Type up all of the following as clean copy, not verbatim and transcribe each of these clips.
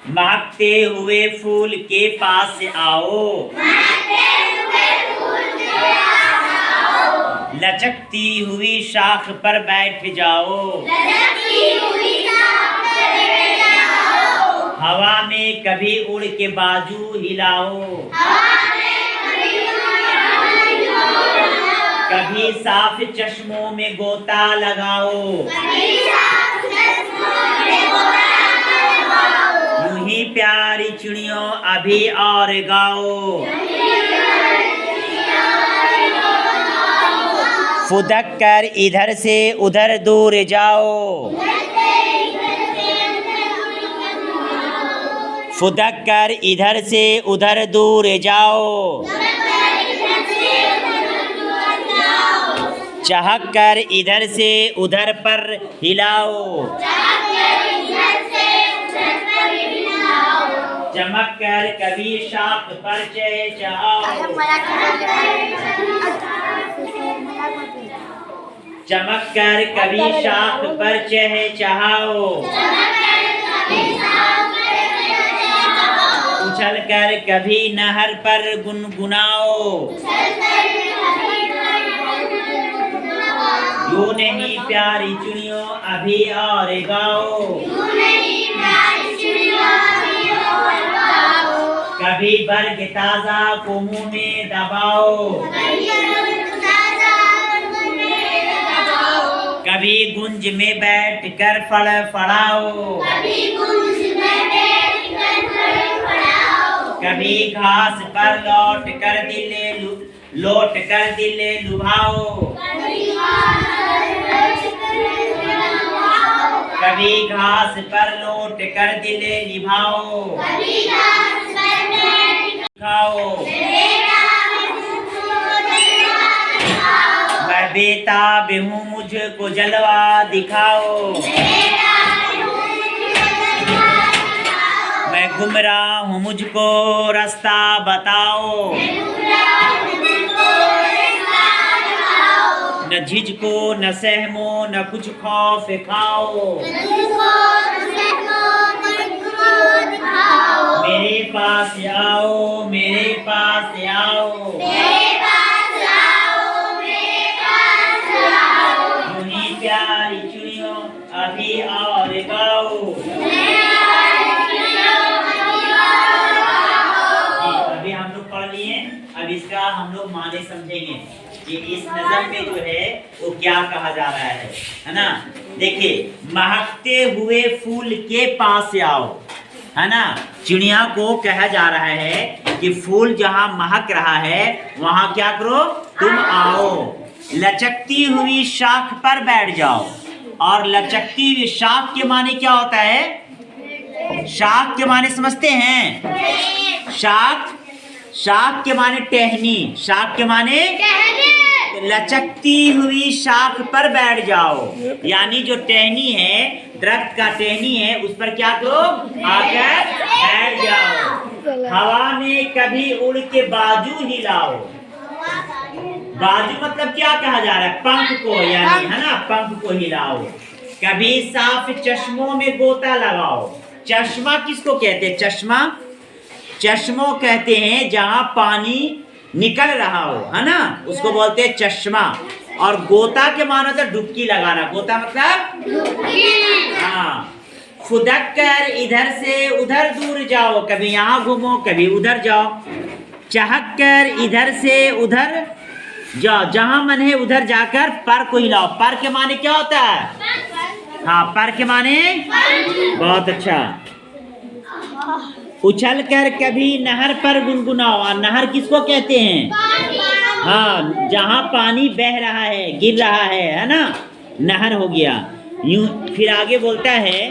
महकते हुए फूल के पास आओ, लचकती हुई शाख पर बैठ जाओ, हवा में कभी उड़ के बाजू हिलाओ, कभी साफ चश्मों में गोता लगाओ, यूं ही प्यारी चिड़ियों अभी और गाओ, फुदक कर इधर से उधर दूर जाओ, फुदक कर इधर से उधर दूर जाओ, चहक कर इधर से उधर पर हिलाओ, चमक कर कभी शाख पर चहचहाओ, चमक कर कभी शाख पर चहचहाओ, उछल कर कभी नहर पर गुनगुनाओ, यूं नहीं प्यारी चिड़ियों अभी और गाओ, कभी बर्ग ताजा को मुंह में दबाओ, कभी गुंज में बैठ कर फड़फड़ाओ, कभी घास पर लौट कर दिल लुभाओ, कभी घास पर लौट कर दिल निभाओ, खाओ मैं बेताब हूँ मुझको जलवा दिखाओ, मैं गुमराह हूँ मुझको रास्ता बताओ, न झिझको न सहमो न कुछ खौफ खाओ, मेरे पास आओ, मेरे पास आओ, यूं ही प्यारी चिड़ियों अभी और गाओ। अभी हम लोग पढ़ लिए, अब इसका हम लोग माने समझेंगे कि इस नज़म में जो है वो क्या कहा जा रहा है ना। देखिए, महकते हुए फूल के पास आओ, है ना। चिड़िया को कहा जा रहा है कि फूल जहाँ महक रहा है वहाँ क्या करो, तुम आओ, लचकती हुई शाख पर बैठ जाओ। और लचकती हुई शाख के माने क्या होता है? शाख के माने समझते हैं? शाख के माने टहनी, शाख के माने लचकती हुई शाख पर बैठ जाओ, यानी जो टहनी है, दरख्त का टहनी है, उस पर क्या करो, आकर बैठ जाओ। हवा में कभी उड़ के बाजू हिलाओ। बाजू मतलब क्या कहा जा रहा है? पंख को, यानी है ना, पंख को हिलाओ। कभी साफ चश्मों में गोता लगाओ। चश्मा किसको कहते हैं? चश्मों कहते हैं जहां पानी निकल रहा हो, है ना, उसको बोलते हैं चश्मा। और गोता के मानो तो डुबकी लगाना। गोता मतलब डुबकी। हाँ। फुदक कर इधर से उधर दूर जाओ, कभी यहाँ घूमो कभी उधर जाओ। चहक कर इधर से उधर जाओ, जहां मन है उधर जाकर पर को हिलाओ। पर के माने क्या होता है? हाँ, पर के माने बहुत अच्छा। उछल कर कभी नहर पर गुनगुनाओ। और नहर किसको कहते हैं? हाँ, जहाँ पानी बह रहा है, गिर रहा है ना, नहर हो गया। यूं फिर आगे बोलता है,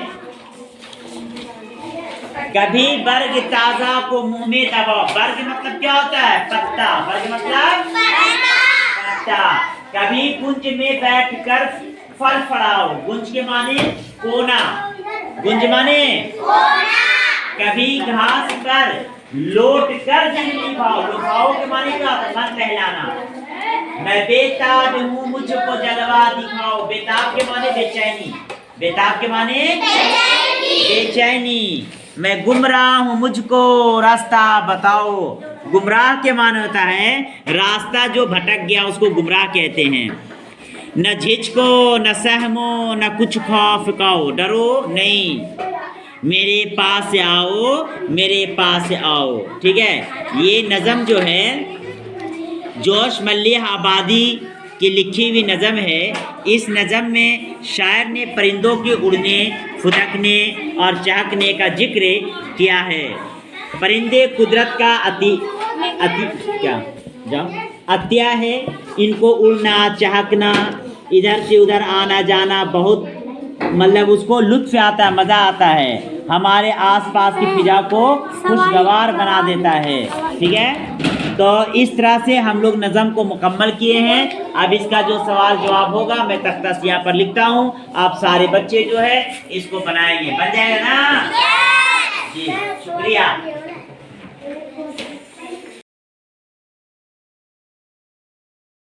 कभी बर्ग ताजा को मुंह में दबाओ। बर्ग मतलब क्या होता है? पत्ता। बर्ग मतलब पत्ता। कभी गुंज में बैठकर फल फड़ाओ। गुंज के माने कोना। गुंज माने कोना। कभी घास पर लोट कर दिल लुभाओ। लुभाओ के माने क्या होता है? मन बहलाना। मैं बेताब हूँ मुझको जलवा दिखाओ। बेताब के माने बेचैनी। बेताब के माने बेचैनी। मैं गुमराह हूँ, मुझको रास्ता बताओ। गुमराह के माने होता है रास्ता जो भटक गया उसको गुमराह कहते हैं। न झिझको न सहमो न कुछ खौफ खाओ, डरो नहीं, मेरे पास आओ, मेरे पास आओ। ठीक है, ये नज़म जो है जोश मल्लिह आबादी की लिखी हुई नज़म है। इस नज़म में शायर ने परिंदों के उड़ने, फुदकने और चहकने का जिक्र किया है। परिंदे कुदरत का अत्या है, इनको उड़ना, चहकना, इधर से उधर आना जाना बहुत मतलब उसको लुत्फ आता है, मज़ा आता है, हमारे आसपास की फिजा को खुशगवार बना देता है। ठीक है, तो इस तरह से हम लोग नज़म को मुकम्मल किए हैं। अब इसका जो सवाल जवाब होगा मैं तख्ता सियाह पर लिखता हूँ, आप सारे बच्चे जो है इसको बनाएंगे। बन जाएगा ना? जी शुक्रिया।